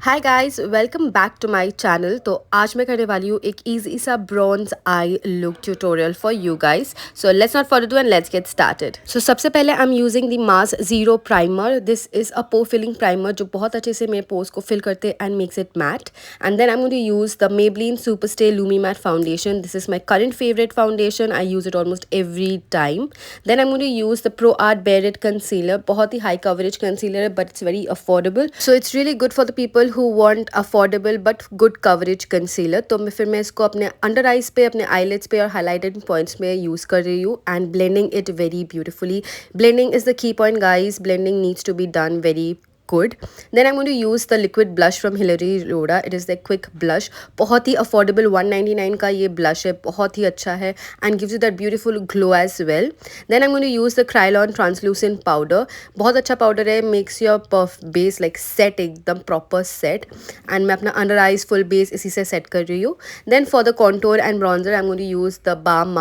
Hi guys, welcome back to my channel. तो आज मैं करने वाली हूँ एक इजी सा bronze eye look tutorial for you guys. So let's not forget and let's get started. So सबसे पहले I am using the mass zero primer. This is a pore filling primer जो बहुत अच्छे से मेरे पोर्स को fill करते and makes it matte. And then I am going to use the Maybelline super stay Lumi matte foundation. This is my current favourite foundation. I use it almost every time. Then I am going to use the pro art beret concealer. बहुत ही high coverage concealer है but it's very affordable. So it's really good for the people who want affordable but good coverage concealer. तो मैं इसको अपने under eyes पे, अपने eyelids पे और हाईलाइटेड पॉइंट्स में यूज़ कर रही हूँ and blending it very beautifully. Blending is the key point guys. Blending needs to be done very good. Then I'm going to use the liquid blush from Hilary Rhoda. It is the quick blush. बहुत ही affordable 199 का ये blush है, बहुत ही अच्छा है and gives you that beautiful glow as well. Then I'm going to use the Kryolan translucent powder. बहुत अच्छा powder है, makes your puff base like set, एकदम proper set. And मैं अपना under eyes full base इसी से set कर रही हूँ. Then for the contour and bronzer I'm going to use the Balm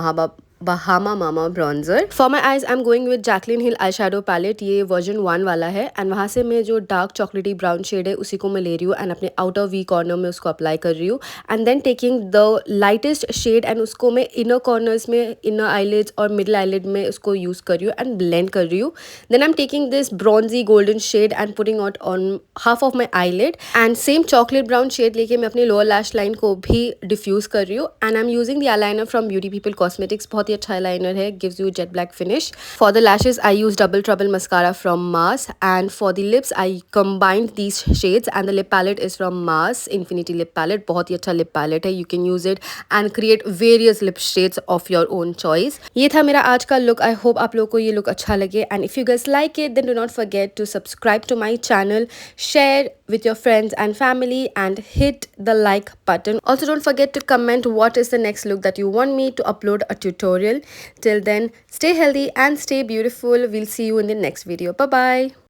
Bahama Mama bronzer. For my eyes I'm going with Jaclyn Hill eyeshadow palette. ये version 1 वाला है and वहाँ से मैं जो डार्क चॉकलेटी ब्राउन शेड है उसी को मैं ले रही हूँ एंड अपने आउटर वी कॉर्नर में उसको अप्लाई कर रही हूँ. And then taking the lightest shade and उसको मैं इनर कॉर्नर्स में, इनर आईलिड्स और मिडल आईलिड में उसको यूज़ कर रही हूँ एंड ब्लेंड कर रही हूँ. Then I am taking this bronzy golden shade and putting out on half of my eyelid and same chocolate brown shade लेके मैं अपने लोअर लैश लाइन को भी डिफ्यूज़ कर रही हूँ. And I am using the eyeliner from beauty people cosmetics. बहुत ही अच्छा आईलाइनर है, gives you jet black finish. For the lashes I use double trouble mascara from mass and for the lips I combined these shades and the lip palette is from Mars Infinity lip palette. बहुत ही अच्छा lip palette है, you can use it and create various lip shades of your own choice. ये था मेरा आज का look. I hope आप लोगों को ये look अच्छा लगे and if you guys like it then do not forget to subscribe to my channel, share with your friends and family and hit the like button. Also don't forget to comment what is the next look that you want me to upload a tutorial. Till then, stay healthy and stay beautiful. We'll see you in the next video. Bye bye.